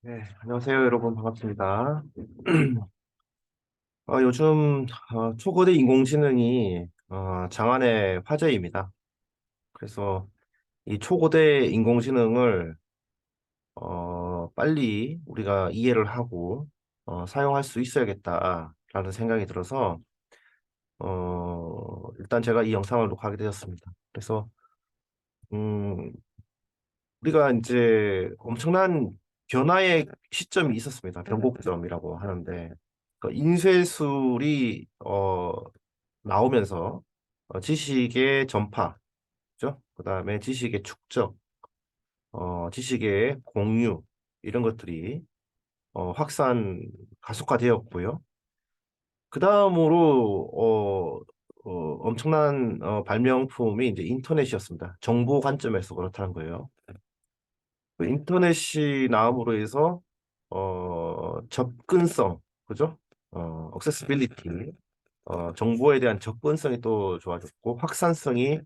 네, 안녕하세요, 여러분. 반갑습니다. 요즘 초거대 인공지능이 장안의 화제입니다. 그래서 이 초거대 인공지능을 빨리 우리가 이해를 하고 사용할 수 있어야겠다라는 생각이 들어서 일단 제가 이 영상을 녹화하게 되었습니다. 그래서 음, 우리가 이제 엄청난 변화의 시점이 있었습니다. 변곡점이라고 하는데 그 인쇄술이 나오면서 지식의 전파, 그죠? 그다음에 지식의 축적, 지식의 공유 이런 것들이 가속화되었고요. 그 다음으로 엄청난 발명품이 이제 인터넷이었습니다. 정보 관점에서 그렇다는 거예요. 그 인터넷이 나옴으로 해서 접근성, 그죠? accessibility, 정보에 대한 접근성이 또 좋아졌고 확장성이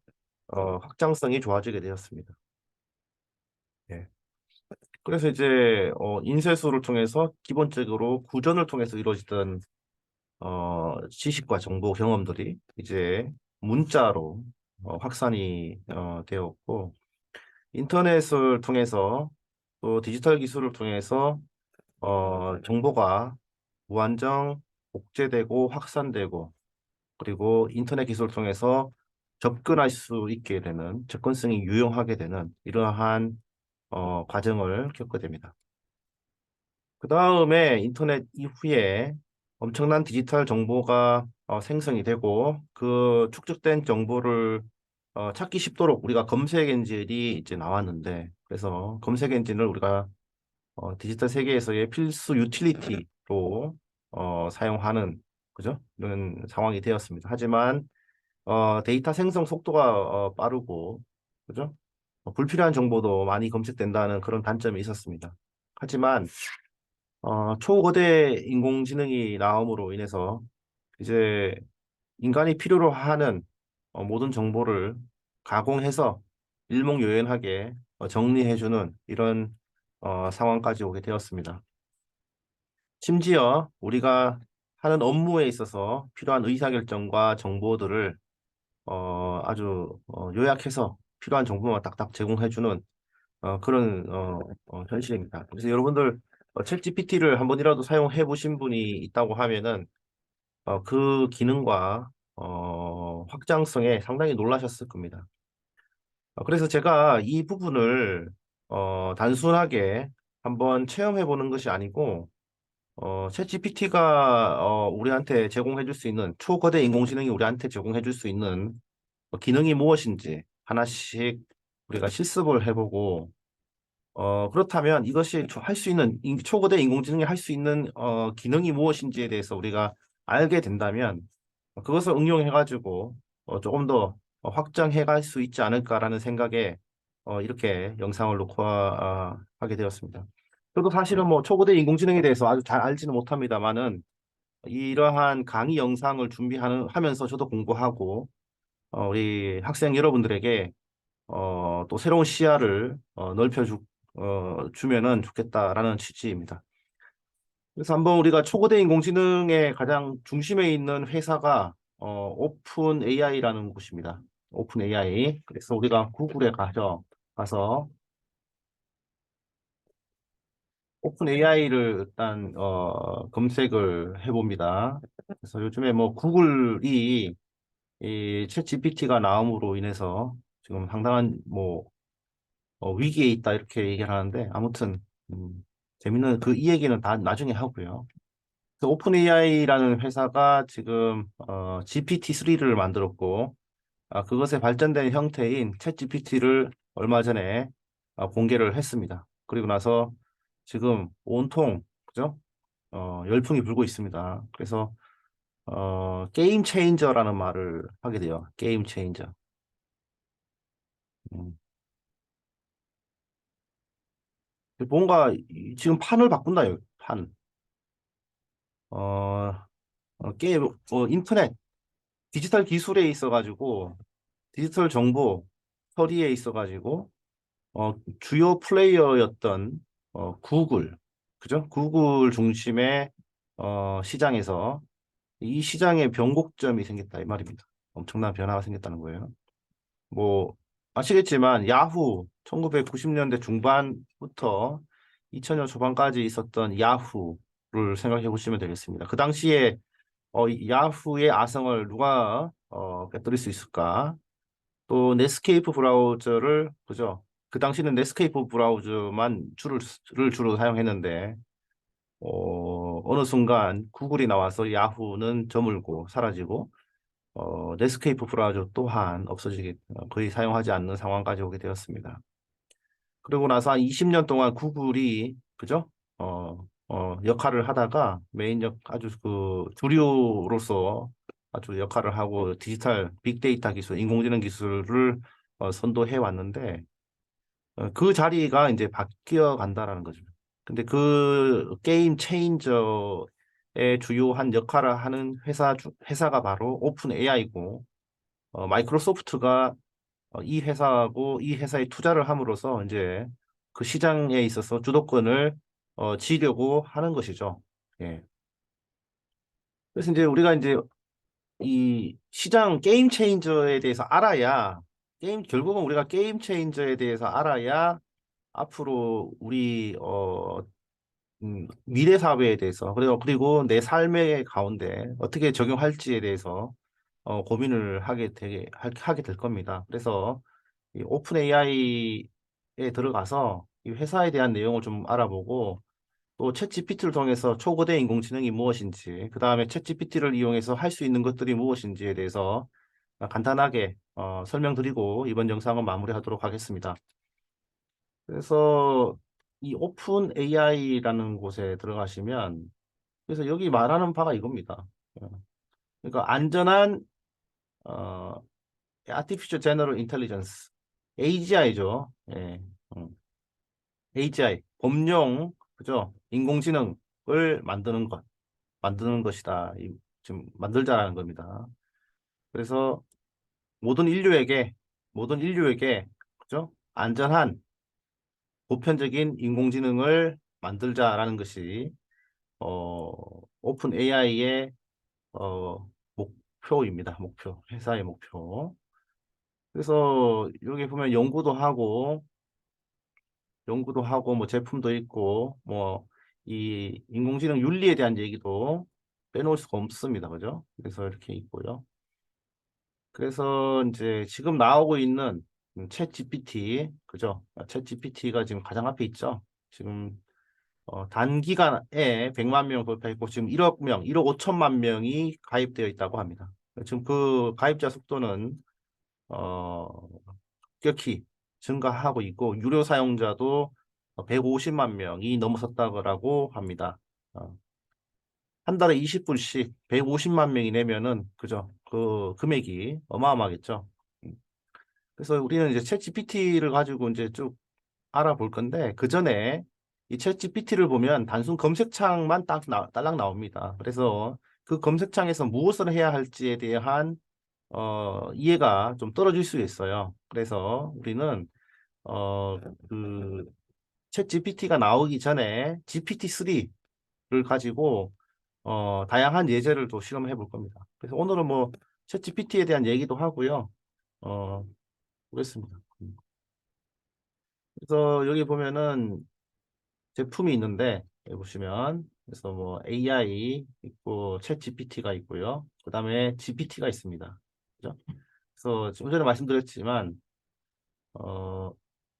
좋아지게 되었습니다. 예. 그래서 이제 인쇄술을 통해서 기본적으로 구전을 통해서 이루어지던 지식과 정보 경험들이 이제 문자로 확산이 되었고 인터넷을 통해서 또 디지털 기술을 통해서 정보가 무한정 복제되고 확산되고 그리고 인터넷 기술을 통해서 접근할 수 있게 되는 접근성이 유용하게 되는 이러한 과정을 겪게 됩니다. 그 다음에 인터넷 이후에 엄청난 디지털 정보가 생성이 되고 그 축적된 정보를 찾기 쉽도록 우리가 검색 엔진이 이제 나왔는데 그래서 검색 엔진을 우리가 디지털 세계에서의 필수 유틸리티로 사용하는 그죠? 이런 상황이 되었습니다. 하지만 데이터 생성 속도가 빠르고 그죠? 불필요한 정보도 많이 검색된다는 그런 단점이 있었습니다. 하지만 초거대 인공지능이 나옴으로 인해서 이제 인간이 필요로 하는 모든 정보를 가공해서 일목요연하게 정리해주는 이런 상황까지 오게 되었습니다. 심지어 우리가 하는 업무에 있어서 필요한 의사결정과 정보들을 아주 요약해서 필요한 정보만 딱딱 제공해주는 그런 현실입니다. 그래서 여러분들 챗 GPT를 한 번이라도 사용해 보신 분이 있다고 하면은 그 기능과 확장성에 상당히 놀라셨을 겁니다. 그래서 제가 이 부분을 단순하게 한번 체험해 보는 것이 아니고 챗 GPT가 우리한테 제공해 줄 수 있는 초거대 인공지능이 우리한테 제공해 줄 수 있는 기능이 무엇인지 하나씩 우리가 실습을 해보고 그렇다면 이것이 할 수 있는 초거대 인공지능이 할 수 있는 기능이 무엇인지에 대해서 우리가 알게 된다면 그것을 응용해가지고 조금 더 확장해 갈 수 있지 않을까라는 생각에 이렇게 영상을 녹화하게 되었습니다. 저도 사실은 뭐 초거대 인공지능에 대해서 아주 잘 알지는 못합니다만은 이러한 강의 영상을 하면서 저도 공부하고 우리 학생 여러분들에게 또 새로운 시야를 주면은 좋겠다라는 취지입니다. 그래서 한번 우리가 초거대 인공지능의 가장 중심에 있는 회사가 오픈 AI라는 곳입니다. 오픈 AI. 그래서 우리가 구글에 가서 오픈 AI를 일단 검색을 해봅니다. 그래서 요즘에 뭐 구글이 이챗 GPT가 나옴으로 인해서 지금 상당한 뭐 위기에 있다 이렇게 얘기를 하는데 아무튼 재밌는 이 얘기는 다 나중에 하고요. 그래서 오픈 AI라는 회사가 지금 GPT-3를 만들었고 그것의 발전된 형태인 챗 GPT를 얼마 전에 공개를 했습니다. 그리고 나서 지금 온통 그죠? 열풍이 불고 있습니다. 그래서 게임 체인저라는 말을 하게 돼요. 게임 체인저. 음. 뭔가 지금 판을 바꾼다, 판. 어, 게임, 인터넷, 디지털 기술에 있어가지고, 디지털 정보 처리에 있어가지고, 주요 플레이어였던, 구글. 그죠? 구글 중심의 시장에서 이 시장에 변곡점이 생겼다 이 말입니다. 엄청난 변화가 생겼다는 거예요. 뭐 아시겠지만 야후 1990년대 중반부터 2000년 초반까지 있었던 야후를 생각해 보시면 되겠습니다. 그 당시에 이 야후의 아성을 누가 깨뜨릴 수 있을까? 또 넷스케이프 브라우저를 그죠? 그 당시는 넷스케이프 브라우저만 를 주로 사용했는데 어느 순간 구글이 나와서 야후는 저물고 사라지고 넷스케이프 브라우저 또한 없어지게 거의 사용하지 않는 상황까지 오게 되었습니다. 그러고 나서 한 20년 동안 구글이 그죠? 역할을 하다가 아주 그 주류로서 아주 역할을 하고 디지털 빅데이터 기술, 인공지능 기술을 선도해 왔는데 그 자리가 이제 바뀌어 간다라는 거죠. 근데 그 게임 체인저의 주요한 역할을 하는 회사가 바로 오픈 AI고 마이크로소프트가 이 회사하고 이 회사에 투자를 함으로써 이제 그 시장에 있어서 주도권을 쥐려고 하는 것이죠. 예. 그래서 이제 우리가 이제 이 시장 게임 체인저에 대해서 알아야 결국은 우리가 게임 체인저에 대해서 알아야 앞으로 우리 미래 사회에 대해서 그리고 내 삶의 가운데 어떻게 적용할지에 대해서 고민을 하게 될 겁니다. 그래서 이 오픈 AI에 들어가서 이 회사에 대한 내용을 좀 알아보고 또 챗GPT를 통해서 초거대 인공지능이 무엇인지 그 다음에 챗GPT를 이용해서 할 수 있는 것들이 무엇인지에 대해서 간단하게 설명드리고 이번 영상은 마무리하도록 하겠습니다. 그래서 이 오픈 AI라는 곳에 들어가시면 그래서 여기 말하는 바가 이겁니다. 어, 그러니까 안전한 어, Artificial General Intelligence AGI죠. 예, AGI 범용 그죠? 인공지능을 만드는 것이다. 지금 만들자라는 겁니다. 그래서 모든 인류에게 모든 인류에게 그죠? 안전한 보편적인 인공지능을 만들자라는 것이 어, 오픈 AI의 목표입니다. 회사의 목표. 그래서 여기 보면 연구도 하고 뭐 제품도 있고 뭐 이 인공지능 윤리에 대한 얘기도 빼놓을 수가 없습니다. 그죠? 그래서 이렇게 있고요. 그래서 이제 지금 나오고 있는 챗 GPT, 그죠? 챗 GPT가 지금 가장 앞에 있죠. 지금 단기간에 100만 명 돌파했고 지금 1억 명, 1억 5천만 명이 가입되어 있다고 합니다. 지금 그 가입자 속도는 어, 급격히 증가하고 있고 유료 사용자도 150만 명이 넘어섰다고 합니다. 한 달에 20불씩 150만 명이 내면은 그죠? 그 금액이 어마어마하겠죠. 음. 그래서 우리는 이제 챗GPT를 가지고 이제 쭉 알아볼 건데 그 전에 이 챗GPT를 보면 단순 검색창만 딸랑 나옵니다. 그래서 그 검색창에서 무엇을 해야 할지에 대한 이해가 좀 떨어질 수 있어요. 그래서 우리는 어, 그 챗GPT가 나오기 전에 GPT-3를 가지고 다양한 예제를 또 실험해 볼 겁니다. 그래서 오늘은 뭐 챗GPT에 대한 얘기도 하고요. 어, 그렇습니다. 그래서 여기 보면은 제품이 있는데 여기 보시면 그래서 뭐 AI 있고 챗 GPT가 있고요. 그다음에 GPT가 있습니다. 그죠? 그래서 좀 전에 말씀드렸지만 어,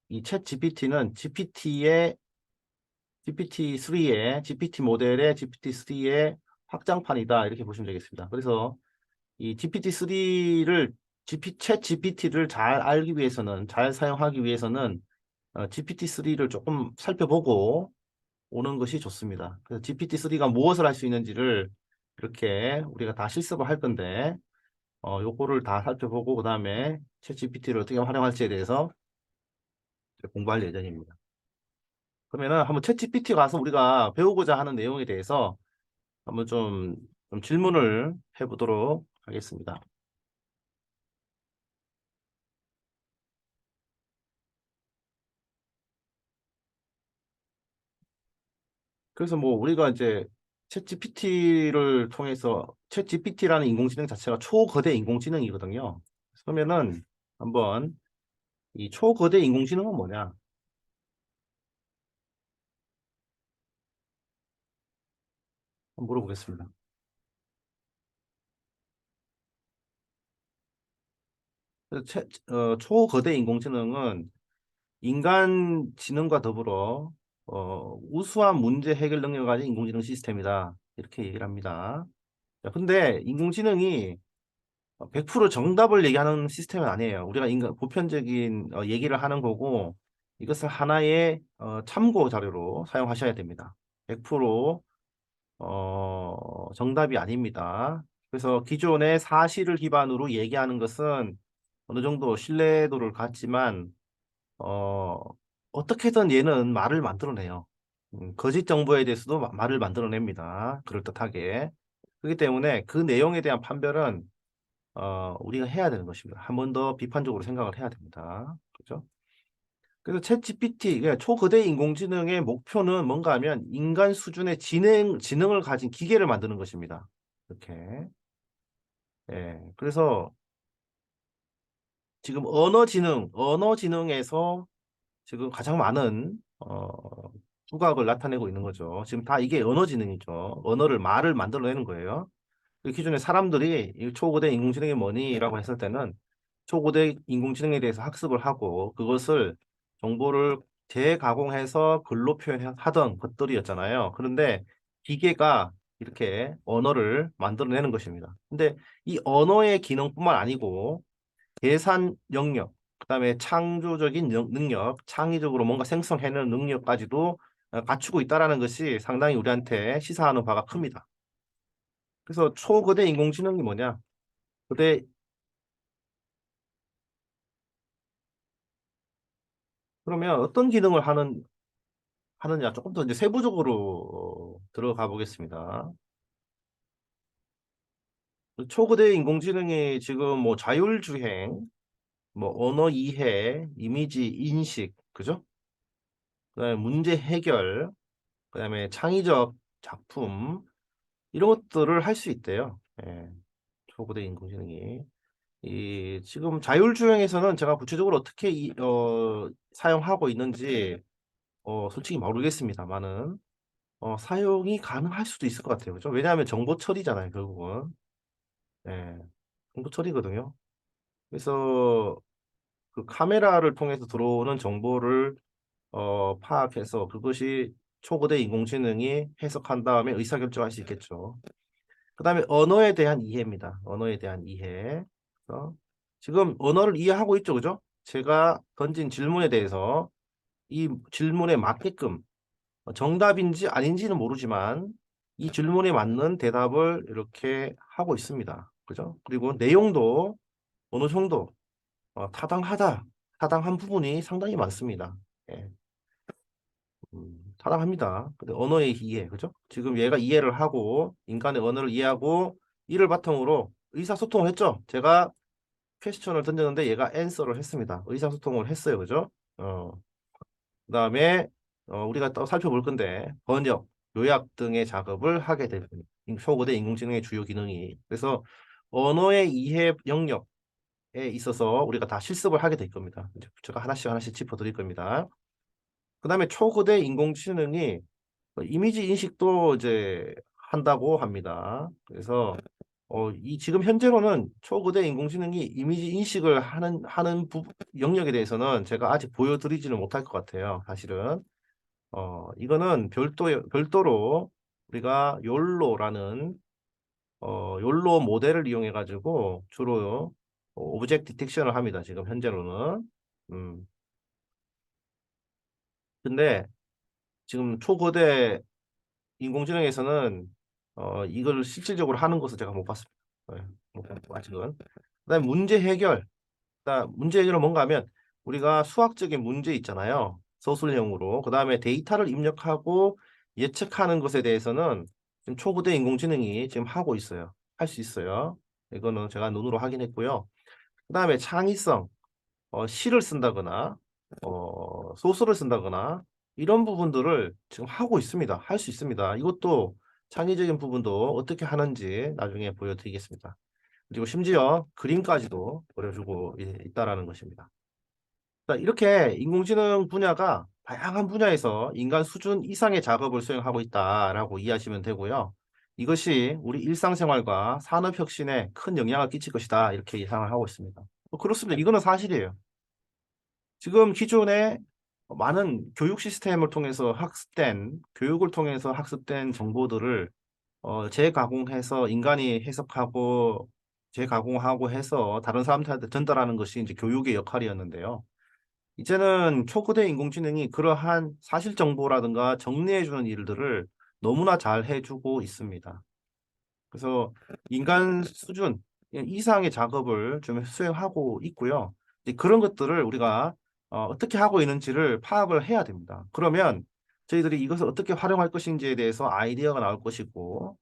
이 챗 GPT는 GPT-3의 GPT 모델의 GPT-3의 확장판이다 이렇게 보시면 되겠습니다. 그래서 이 챗 GPT를 잘 알기 위해서는 잘 사용하기 위해서는 GPT-3를 조금 살펴보고 오는 것이 좋습니다. 그래서 GPT-3가 무엇을 할 수 있는지를 이렇게 우리가 다 실습을 할 건데, 요거를 다 살펴보고, 그 다음에 챗GPT를 어떻게 활용할지에 대해서 공부할 예정입니다. 그러면은 한번 챗GPT 가서 우리가 배우고자 하는 내용에 대해서 한번 좀 질문을 해보도록 하겠습니다. 그래서 뭐 우리가 이제 챗GPT를 통해서 챗GPT라는 인공지능 자체가 초거대 인공지능이거든요. 그러면은 한번 이 초거대 인공지능은 뭐냐? 한번 물어보겠습니다. 그래서 초거대 인공지능은 인간 지능과 더불어 우수한 문제 해결 능력을 가진 인공지능 시스템이다. 이렇게 얘기를 합니다. 자, 근데 인공지능이 100% 정답을 얘기하는 시스템은 아니에요. 우리가 인간 보편적인 얘기를 하는 거고 이것을 하나의 참고 자료로 사용하셔야 됩니다. 100% 정답이 아닙니다. 그래서 기존의 사실을 기반으로 얘기하는 것은 어느 정도 신뢰도를 갖지만 어, 어떻게든 얘는 말을 만들어내요. 거짓 정보에 대해서도 말을 만들어냅니다. 그럴듯하게. 그렇기 때문에 그 내용에 대한 판별은 우리가 해야 되는 것입니다. 한 번 더 비판적으로 생각을 해야 됩니다. 그죠? 그래서 챗 GPT, 그러니까 초거대 인공지능의 목표는 뭔가 하면 인간 수준의 지능을 가진 기계를 만드는 것입니다. 이렇게. 예. 그래서 지금 언어지능에서 지금 가장 많은 두각을 나타내고 있는 거죠. 지금 다 이게 언어지능이죠. 말을 만들어내는 거예요. 그 기존에 사람들이 이 초고대 인공지능이 뭐니라고 했을 때는 초고대 인공지능에 대해서 학습을 하고 그것을 정보를 재가공해서 글로 표현하던 것들이었잖아요. 그런데 기계가 이렇게 언어를 만들어내는 것입니다. 근데 이 언어의 기능뿐만 아니고 계산 영역, 그다음에 창조적인 능력, 창의적으로 뭔가 생성해내는 능력까지도 갖추고 있다라는 것이 상당히 우리한테 시사하는 바가 큽니다. 그래서 초거대 인공지능이 뭐냐? 거대 그러면 어떤 기능을 하느냐 조금 더 이제 세부적으로 들어가 보겠습니다. 초거대 인공지능이 지금 뭐 자율주행, 뭐 언어 이해, 이미지 인식, 그죠? 그다음에 문제 해결, 그다음에 창의적 작품 이런 것들을 할 수 있대요. 예, 초거대 인공지능이. 이 지금 자율주행에서는 제가 구체적으로 어떻게 사용하고 있는지 솔직히 모르겠습니다만은 사용이 가능할 수도 있을 것 같아요. 그죠? 왜냐하면 정보 처리잖아요, 결국은. 예, 정보 처리거든요. 그래서 그 카메라를 통해서 들어오는 정보를 파악해서 그것이 초거대 인공지능이 해석한 다음에 의사결정할 수 있겠죠. 그다음에 언어에 대한 이해입니다. 언어에 대한 이해. 그래서 지금 언어를 이해하고 있죠, 그죠? 제가 던진 질문에 대해서 이 질문에 맞게끔 정답인지 아닌지는 모르지만 이 질문에 맞는 대답을 이렇게 하고 있습니다. 그죠? 그리고 내용도 어느 정도 타당한 부분이 상당히 많습니다. 예, 타당합니다. 근데 언어의 이해, 그죠? 지금 얘가 이해를 하고 인간의 언어를 이해하고 이를 바탕으로 의사소통을 했죠. 제가 퀘스천을 던졌는데 얘가 앤서를 했습니다. 의사소통을 했어요, 그죠? 그다음에 우리가 또 살펴볼 건데 번역, 요약 등의 작업을 하게 됩니다. 초고대 인공지능의 주요 기능이. 그래서 언어의 이해 영역에 있어서 우리가 다 실습을 하게 될 겁니다. 이제 제가 하나씩 하나씩 짚어드릴 겁니다. 그다음에 초고대 인공지능이 이미지 인식도 이제 한다고 합니다. 그래서 이 지금 현재로는 초거대 인공지능이 이미지 인식을 하는 영역에 대해서는 제가 아직 보여드리지는 못할 것 같아요. 사실은 이거는 별도로 우리가 욜로 모델을 이용해 가지고 주로 오브젝트 디텍션을 합니다. 지금 현재로는. 음. 근데 지금 초거대 인공지능에서는 이걸 실질적으로 하는 것을 제가 못 봤습니다. 네, 못 봤고, 아직은. 그다음에 문제 해결. 문제 해결은 뭔가 하면 우리가 수학적인 문제 있잖아요. 서술형으로. 그다음에 데이터를 입력하고 예측하는 것에 대해서는 지금 초보대 인공지능이 지금 하고 있어요. 할 수 있어요. 이거는 제가 눈으로 확인했고요. 그다음에 창의성, 시를 쓴다거나 소설을 쓴다거나 이런 부분들을 지금 하고 있습니다. 할 수 있습니다. 이것도 창의적인 부분도 어떻게 하는지 나중에 보여드리겠습니다. 그리고 심지어 그림까지도 그려주고 있다라는 것입니다. 자, 이렇게 인공지능 분야가 다양한 분야에서 인간 수준 이상의 작업을 수행하고 있다라고 이해하시면 되고요. 이것이 우리 일상생활과 산업혁신에 큰 영향을 끼칠 것이다. 이렇게 예상을 하고 있습니다. 그렇습니다. 이거는 사실이에요. 지금 기존에 많은 교육 시스템을 통해서 교육을 통해서 학습된 정보들을 재가공해서 인간이 해석하고 재가공하고 해서 다른 사람들한테 전달하는 것이 이제 교육의 역할이었는데요. 이제는 초거대 인공지능이 그러한 사실 정보라든가 정리해주는 일들을 너무나 잘 해주고 있습니다. 그래서 인간 수준 이상의 작업을 좀 수행하고 있고요. 이제 그런 것들을 우리가 떻게 하고 있는지를 파악을 해야 됩니다. 그러면 저희들이 이것을 어떻게 활용할 것인지에 대해서 아이디어가 나올 것이고,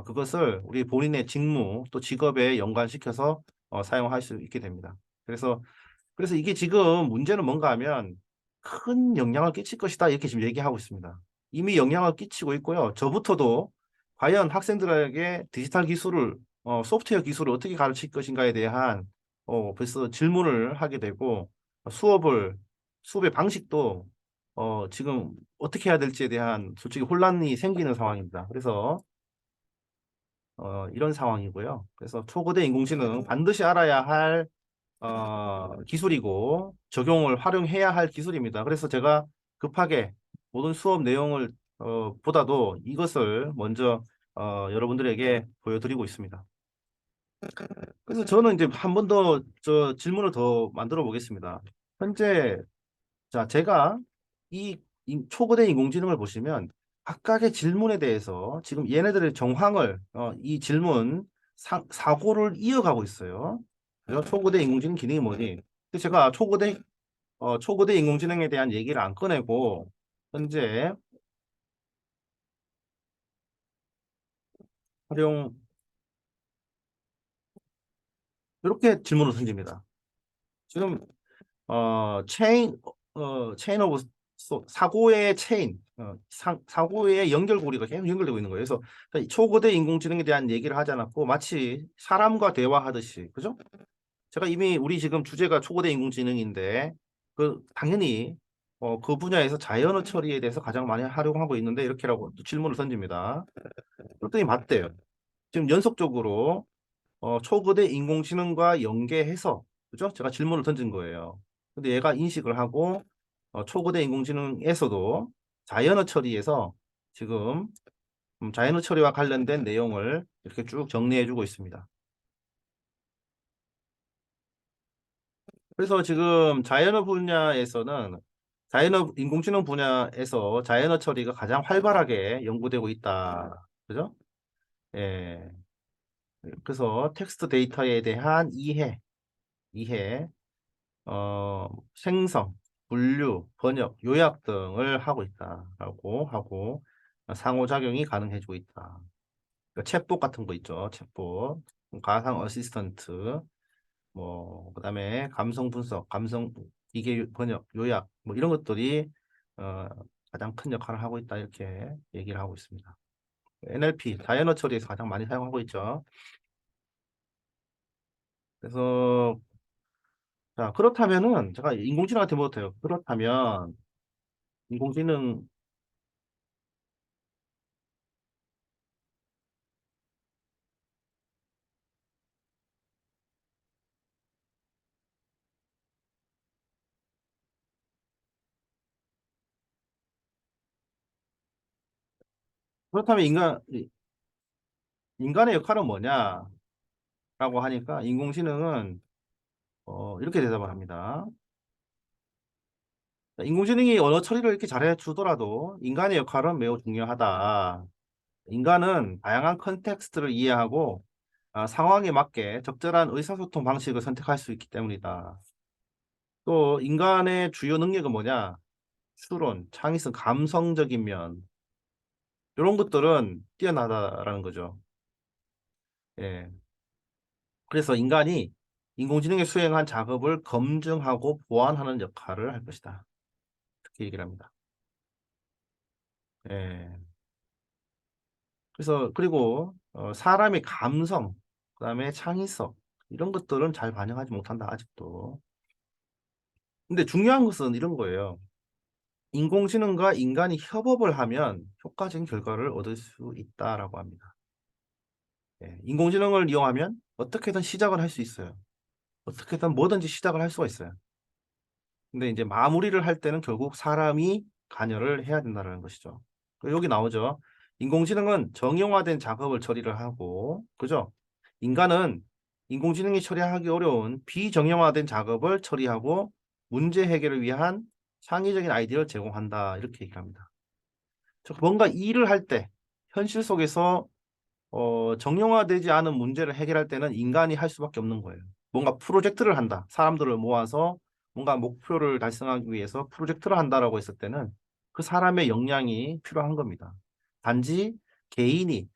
그것을 우리 본인의 직무 또 직업에 연관시켜서 사용할 수 있게 됩니다. 그래서 이게 지금 문제는 뭔가 하면 큰 영향을 끼칠 것이다. 이렇게 지금 얘기하고 있습니다. 이미 영향을 끼치고 있고요. 저부터도 과연 학생들에게 디지털 기술을, 소프트웨어 기술을 어떻게 가르칠 것인가에 대한 벌써 질문을 하게 되고 수업의 방식도 지금 어떻게 해야 될지에 대한 솔직히 혼란이 생기는 상황입니다. 그래서 이런 상황이고요. 그래서 초거대 인공지능 반드시 알아야 할 기술이고 적용을 활용해야 할 기술입니다. 그래서 제가 급하게 모든 수업 내용을 보다도 이것을 먼저 여러분들에게 보여드리고 있습니다. 그래서 저는 이제 한 번 더 질문을 더 만들어 보겠습니다. 현재 자 제가 이 초거대 인공지능을 보시면 각각의 질문에 대해서 지금 얘네들의 정황을 이 질문 사고를 이어가고 있어요. 그래서 초거대 인공지능 기능이 뭐니? 근데 제가 초거대 인공지능에 대한 얘기를 안 꺼내고 현재 활용 이렇게 질문을 던집니다. 지금 체인 오브 사고의 체인 사고의 연결고리가 계속 연결되고 있는 거예요. 그래서 이 초거대 인공지능에 대한 얘기를 하지 않았고 마치 사람과 대화하듯이 그죠? 제가 이미 우리 지금 주제가 초거대 인공지능인데 당연히 그 분야에서 자연어 처리에 대해서 가장 많이 활용하고 있는데 이렇게라고 또 질문을 던집니다. 그랬더니 맞대요. 지금 연속적으로 초거대 인공지능과 연계해서 그죠? 제가 질문을 던진 거예요. 근데 얘가 인식을 하고 초거대 인공지능에서도 자연어 처리에서 지금 자연어 처리와 관련된 내용을 이렇게 쭉 정리해주고 있습니다. 그래서 지금 자연어 인공지능 분야에서 자연어 처리가 가장 활발하게 연구되고 있다. 그죠? 예. 그래서 텍스트 데이터에 대한 이해, 생성, 분류, 번역, 요약 등을 하고 있다라고 하고 상호작용이 가능해지고 있다. 그러니까 챗봇 같은 거 있죠. 챗봇, 가상 어시스턴트, 그다음에 감성 분석, 이게 번역, 요약, 이런 것들이 어, 가장 큰 역할을 하고 있다. 이렇게 얘기를 하고 있습니다. NLP, 자연어 처리에서 가장 많이 사용하고 있죠. 그래서, 자, 그렇다면은, 제가 인공지능한테 물어도 요 인공지능, 그렇다면 인간의 역할은 뭐냐라고 하니까 인공지능은, 이렇게 대답을 합니다. 인공지능이 언어 처리를 이렇게 잘해 주더라도 인간의 역할은 매우 중요하다. 인간은 다양한 컨텍스트를 이해하고 상황에 맞게 적절한 의사소통 방식을 선택할 수 있기 때문이다. 또 인간의 주요 능력은 뭐냐? 추론, 창의성, 감성적인 면 이런 것들은 뛰어나다라는 거죠. 예. 그래서 인간이 인공지능이 수행한 작업을 검증하고 보완하는 역할을 할 것이다. 이렇게 얘기를 합니다. 예. 그래서 그리고 사람의 감성, 그다음에 창의성 이런 것들은 잘 반영하지 못한다 아직도. 근데 중요한 것은 이런 거예요. 인공지능과 인간이 협업을 하면 효과적인 결과를 얻을 수 있다라고 합니다. 예. 인공지능을 이용하면 어떻게든 시작을 할 수 있어요. 어떻게든 뭐든지 시작을 할 수가 있어요. 근데 이제 마무리를 할 때는 결국 사람이 관여를 해야 된다는 것이죠. 여기 나오죠. 인공지능은 정형화된 작업을 처리를 하고, 그죠? 인간은 인공지능이 처리하기 어려운 비정형화된 작업을 처리하고 문제 해결을 위한 창의적인 아이디어를 제공한다. 이렇게 얘기를 합니다. 즉, 뭔가 일을 할 때, 현실 속에서 정형화되지 않은 문제를 해결할 때는 인간이 할 수밖에 없는 거예요. 뭔가 프로젝트를 한다. 사람들을 모아서 뭔가 목표를 달성하기 위해서 프로젝트를 한다라고 했을 때는 그 사람의 역량이 필요한 겁니다. 단지 개인이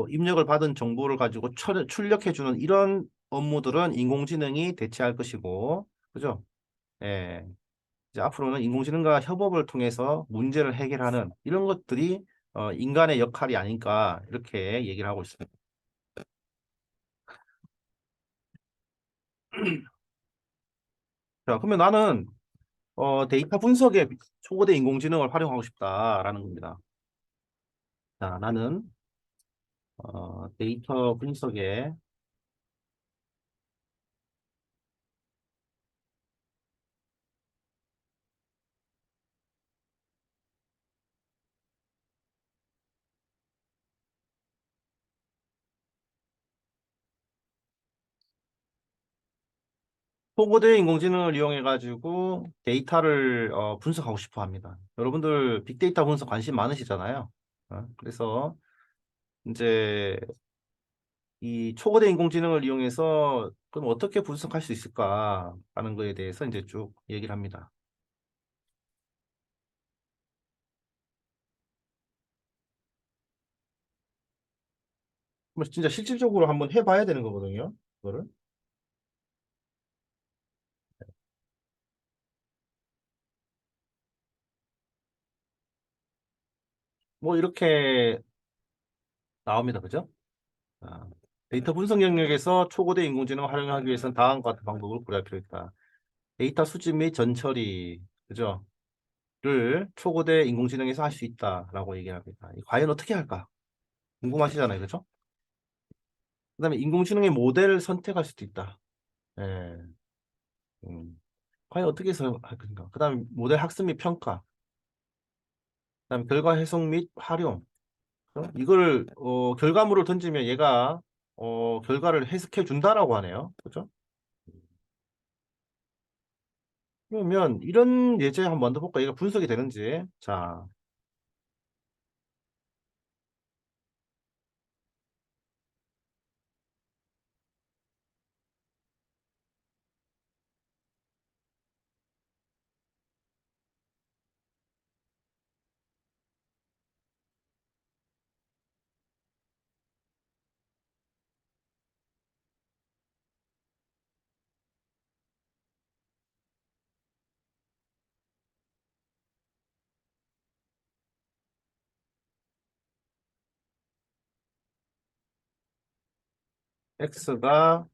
입력을 받은 정보를 가지고 출력해주는 이런 업무들은 인공지능이 대체할 것이고, 그죠? 예. 이제 앞으로는 인공지능과 협업을 통해서 문제를 해결하는 이런 것들이 인간의 역할이 아닐까 이렇게 얘기를 하고 있습니다. 자, 그러면 나는 데이터 분석에 초고대 인공지능을 활용하고 싶다라는 겁니다. 자, 나는 데이터 분석에 초고대 인공지능을 이용해 가지고 데이터를 분석하고 싶어 합니다. 여러분들 빅데이터 분석 관심 많으시잖아요. 그래서 이제 이 초거대 인공지능을 이용해서 그럼 어떻게 분석할 수 있을까라는 거에 대해서 이제 쭉 얘기를 합니다. 그럼 진짜 실질적으로 한번 해봐야 되는 거거든요. 그거를. 뭐 이렇게 나옵니다. 그죠? 아, 데이터 분석 영역에서 초고대 인공지능을 활용하기 위해서는 다음과 같은 방법을 고려할 필요가 있다. 데이터 수집 및 전처리, 그죠? 를 초고대 인공지능에서 할 수 있다라고 얘기를 합니다. 과연 어떻게 할까? 궁금하시잖아요. 그죠? 그다음에 인공지능의 모델을 선택할 수도 있다. 예. 음. 과연 어떻게 해서 할 것인가? 그다음에 모델 학습 및 평가, 그다음에 결과 해석 및 활용. 이걸 결과물을 던지면 얘가 결과를 해석해 준다라고 하네요. 그죠? 그러면 이런 예제 한번 만들어 볼까? 얘가 분석이 되는지. 자, x가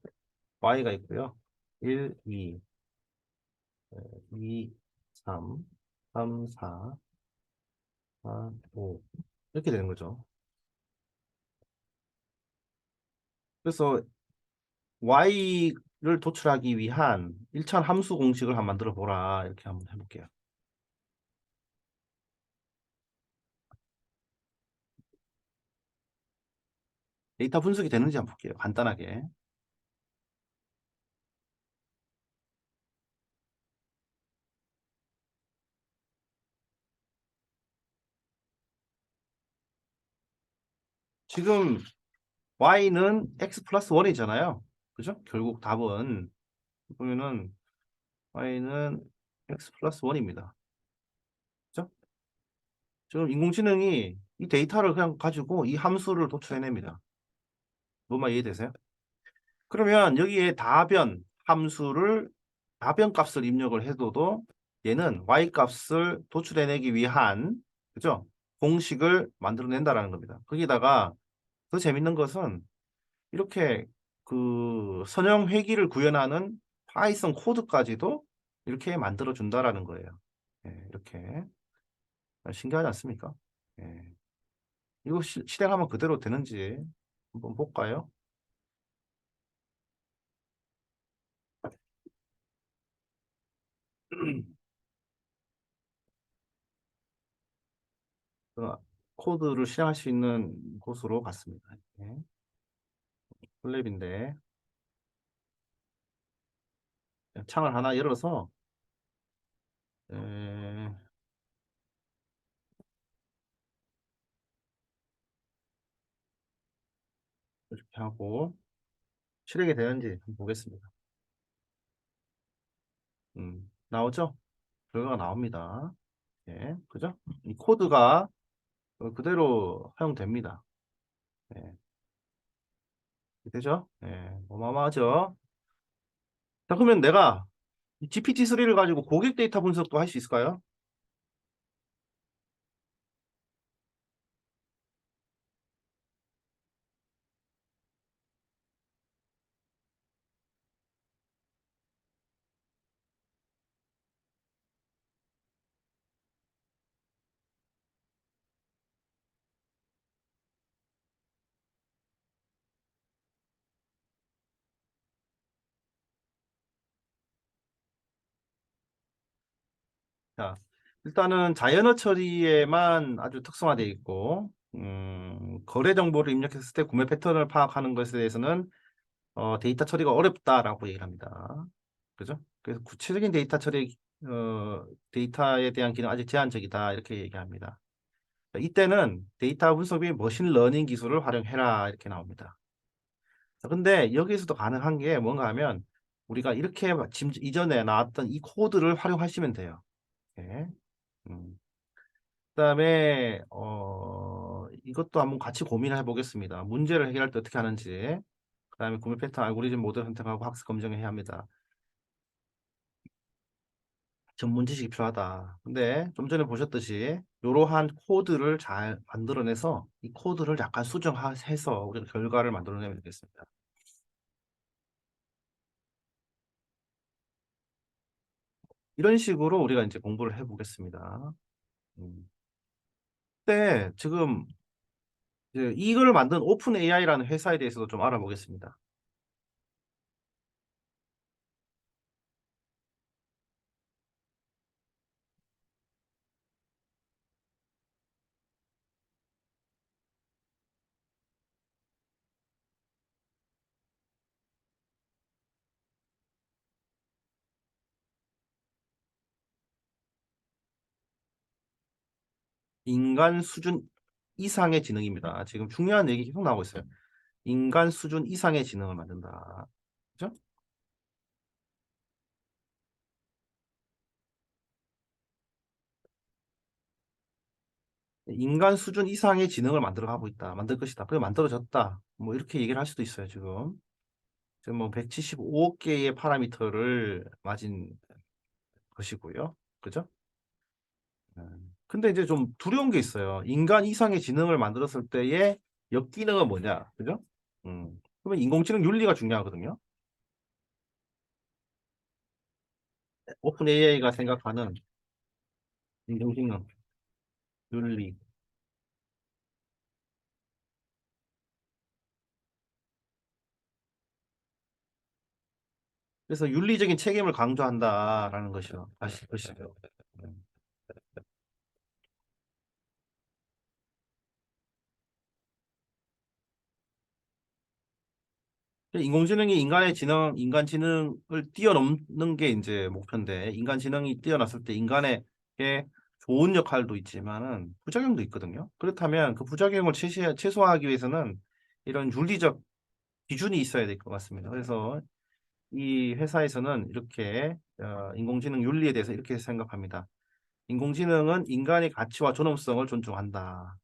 y가 있고요. 1, 2, 2, 3, 3, 4, 4, 5 이렇게 되는 거죠. 그래서 y를 도출하기 위한 일차 함수 공식을 한번 만들어 보라. 이렇게 한번 해볼게요. 데이터 분석이 되는지 한번 볼게요. 간단하게. 지금 y는 x 플러스 1이잖아요. 그죠? 결국 답은 보면은 y는 x 플러스 1입니다. 그죠? 지금 인공지능이 이 데이터를 그냥 가지고 이 함수를 도출해냅니다. 뭐만 이해되세요? 그러면 여기에 답변 값을 입력을 해둬도 얘는 y 값을 도출해내기 위한, 그죠? 공식을 만들어낸다라는 겁니다. 거기다가 더 재밌는 것은 이렇게 그 선형 회귀를 구현하는 파이썬 코드까지도 이렇게 만들어 준다라는 거예요. 예, 이렇게 신기하지 않습니까? 예. 이거 실행하면 그대로 되는지 한번 볼까요? 그 코드를 실행할 수 있는 곳으로 갔습니다. 예. 플랩인데 창을 하나 열어서 에, 이렇게 하고 실행이 되는지 한번 보겠습니다. 나오죠? 결과가 나옵니다. 예, 그죠? 이 코드가 그대로 사용됩니다. 예, 되죠? 예, 어마어마하죠? 자, 그러면 내가 GPT-3를 가지고 고객 데이터 분석도 할 수 있을까요? 자, 일단은 자연어 처리에만 아주 특성화되어 있고, 거래 정보를 입력했을 때 구매 패턴을 파악하는 것에 대해서는 데이터 처리가 어렵다라고 얘기를 합니다. 그죠? 그래서 구체적인 데이터 처리, 데이터에 대한 기능 아직 제한적이다 이렇게 얘기합니다. 이때는 데이터 분석 및 머신러닝 기술을 활용해라 이렇게 나옵니다. 자, 근데 여기서도 가능한 게 뭔가 하면 우리가 이렇게 지금 이전에 나왔던 이 코드를 활용하시면 돼요. 예. 음. 그다음에 이것도 한번 같이 고민을 해보겠습니다. 문제를 해결할 때 어떻게 하는지. 그다음에 구매 패턴 알고리즘 모델 선택하고 학습 검증을 해야 합니다. 전문 지식이 필요하다. 근데 좀 전에 보셨듯이 이러한 코드를 잘 만들어내서 이 코드를 약간 수정해서 우리가 결과를 만들어내면 되겠습니다. 이런 식으로 우리가 이제 공부를 해보겠습니다. 음. 근데 지금 이제 이걸 만든 오픈 AI라는 회사에 대해서도 좀 알아보겠습니다. 인간 수준 이상의 지능입니다. 지금 중요한 얘기 계속 나오고 있어요. 인간 수준 이상의 지능을 만든다. 그죠? 인간 수준 이상의 지능을 만들어가고 있다. 만들 것이다. 그게 만들어졌다. 뭐 이렇게 얘기를 할 수도 있어요, 지금. 지금 뭐 175억 개의 파라미터를 맞은 것이고요. 그죠? 근데 이제 좀 두려운 게 있어요. 인간 이상의 지능을 만들었을 때의 역기능은 뭐냐? 그죠? 그러면 인공지능 윤리가 중요하거든요. 오픈 AI가 생각하는 인공지능 윤리. 그래서 윤리적인 책임을 강조한다라는 것이요. 다시 보시죠. 음. 인공지능이 인간 지능을 뛰어넘는 게 이제 목표인데, 인간 지능이 뛰어났을 때 인간에게 좋은 역할도 있지만은 부작용도 있거든요. 그렇다면 그 부작용을 최소화하기 위해서는 이런 윤리적 기준이 있어야 될 것 같습니다. 그래서 이 회사에서는 이렇게 인공지능 윤리에 대해서 이렇게 생각합니다. 인공지능은 인간의 가치와 존엄성을 존중한다.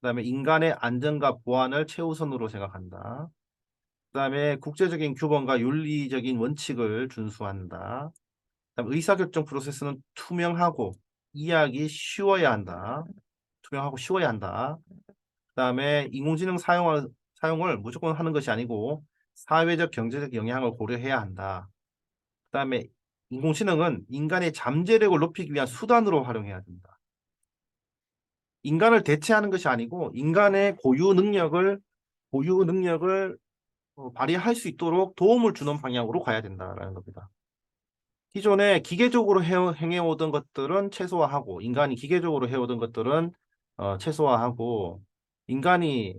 그다음에 인간의 안전과 보안을 최우선으로 생각한다. 그다음에 국제적인 규범과 윤리적인 원칙을 준수한다. 그다음 의사결정 프로세스는 투명하고 이해하기 쉬워야 한다. 투명하고 쉬워야 한다. 그다음에 인공지능 사용을 무조건 하는 것이 아니고 사회적, 경제적 영향을 고려해야 한다. 그다음에 인공지능은 인간의 잠재력을 높이기 위한 수단으로 활용해야 된다. 인간을 대체하는 것이 아니고 인간의 고유 능력을 발휘할 수 있도록 도움을 주는 방향으로 가야 된다라는 겁니다. 기존에 기계적으로 행해오던 것들은 최소화하고 인간이 기계적으로 해오던 것들은 최소화하고 인간이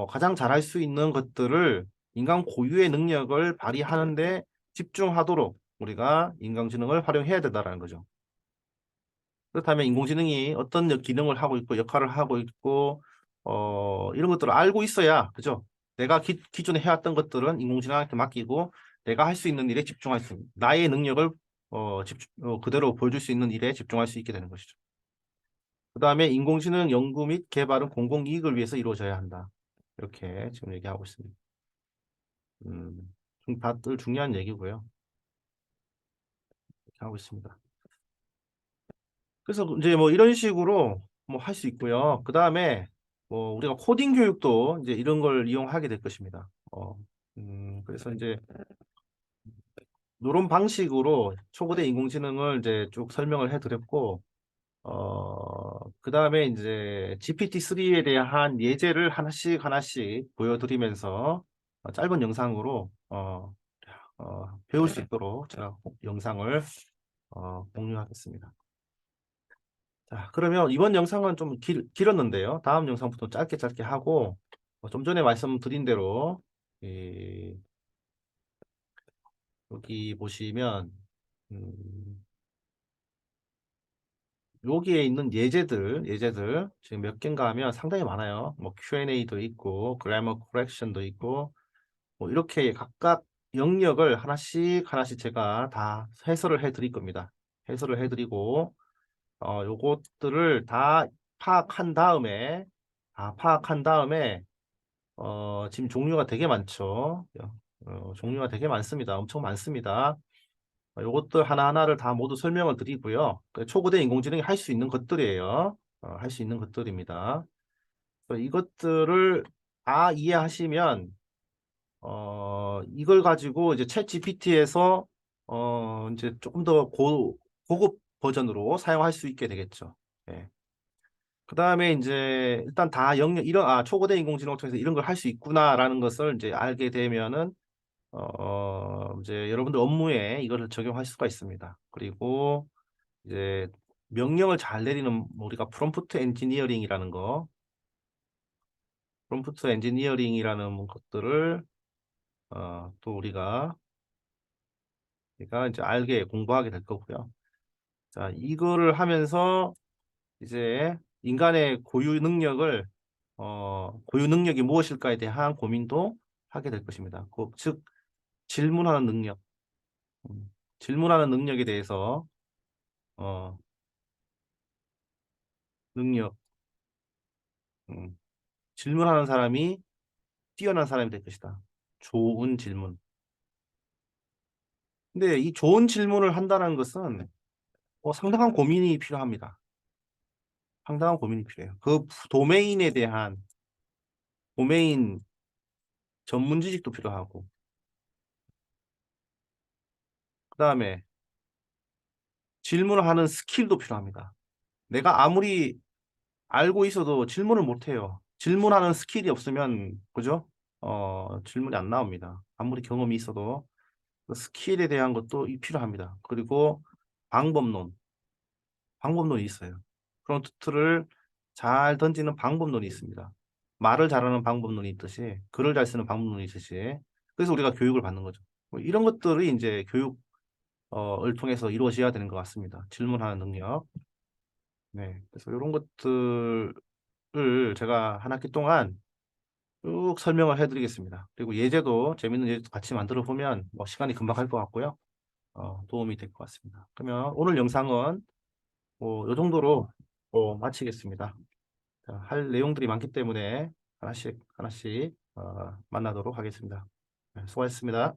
가장 잘할 수 있는 것들을 인간 고유의 능력을 발휘하는데 집중하도록 우리가 인공지능을 활용해야 된다는 거죠. 그렇다면 인공지능이 어떤 기능을 하고 있고 역할을 하고 있고 이런 것들을 알고 있어야 그죠? 내가 기존에 해왔던 것들은 인공지능한테 맡기고 내가 할 수 있는 일에 집중할 수 있는 나의 능력을 그대로 보여줄 수 있는 일에 집중할 수 있게 되는 것이죠. 그 다음에 인공지능 연구 및 개발은 공공이익을 위해서 이루어져야 한다. 이렇게 지금 얘기하고 있습니다. 다들 중요한 얘기고요. 이렇게 하고 있습니다. 그래서 이제 뭐 이런 식으로 뭐 할 수 있고요. 그 다음에 뭐 우리가 코딩 교육도 이제 이런 걸 이용하게 될 것입니다. 그래서 이제 이런 방식으로 초보대 인공지능을 이제 쭉 설명을 해드렸고, 그 다음에 이제 GPT-3에 대한 예제를 하나씩 하나씩 보여드리면서 짧은 영상으로 배울 수 있도록 제가 영상을 공유하겠습니다. 자, 그러면 이번 영상은 좀 길었는데요. 다음 영상부터 짧게 짧게 하고 좀 전에 말씀드린 대로 여기 보시면 여기에 있는 예제들 지금 몇 개인가 하면 상당히 많아요. 뭐 Q&A도 있고 그래머 코렉션도 있고 뭐 이렇게 각각 영역을 하나씩 하나씩 제가 다 해설을 해드릴 겁니다. 해설을 해드리고 요것들을 다 파악한 다음에 지금 종류가 되게 많죠. 종류가 되게 많습니다. 엄청 많습니다. 요것들 하나하나를 다 모두 설명을 드리고요. 초보대 인공지능이 할 수 있는 것들이에요. 할 수 있는 것들입니다. 그래서 이것들을 다 이해하시면 이걸 가지고 이제 챗 GPT에서 이제 조금 더 고급 버전으로 사용할 수 있게 되겠죠. 예. 그 다음에 이제 일단 다 초고대 인공지능을 통해서 이런 걸 할 수 있구나라는 것을 이제 알게 되면은 이제 여러분들 업무에 이거를 적용할 수가 있습니다. 그리고 이제 명령을 잘 내리는 우리가 프롬프트 엔지니어링이라는 것들을 또 우리가 이제 알게 공부하게 될 거고요. 자, 이거를 하면서 이제 인간의 고유 능력이 무엇일까에 대한 고민도 하게 될 것입니다. 즉 질문하는 능력, 질문하는 능력에 대해서 어, 능력, 음, 질문하는 사람이 뛰어난 사람이 될 것이다. 좋은 질문. 근데 이 좋은 질문을 한다는 것은 상당한 고민이 필요합니다. 상당한 고민이 필요해요. 그 도메인에 대한 도메인 전문 지식도 필요하고, 그 다음에 질문을 하는 스킬도 필요합니다. 내가 아무리 알고 있어도 질문을 못 해요. 질문하는 스킬이 없으면, 그죠? 질문이 안 나옵니다. 아무리 경험이 있어도 그 스킬에 대한 것도 필요합니다. 그리고 방법론, 방법론이 있어요. 프론트를 잘 던지는 방법론이 있습니다. 말을 잘하는 방법론이 있듯이, 글을 잘 쓰는 방법론이 있듯이, 그래서 우리가 교육을 받는 거죠. 뭐 이런 것들이 이제 교육을 통해서 이루어져야 되는 것 같습니다. 질문하는 능력. 네. 그래서 이런 것들을 제가 한 학기 동안 쭉 설명을 해드리겠습니다. 그리고 재밌는 예제도 같이 만들어 보면 뭐 시간이 금방 갈 것 같고요. 도움이 될 것 같습니다. 그러면 오늘 영상은 뭐이 정도로 마치겠습니다. 자, 할 내용들이 많기 때문에 하나씩 하나씩 만나도록 하겠습니다. 네, 수고하셨습니다.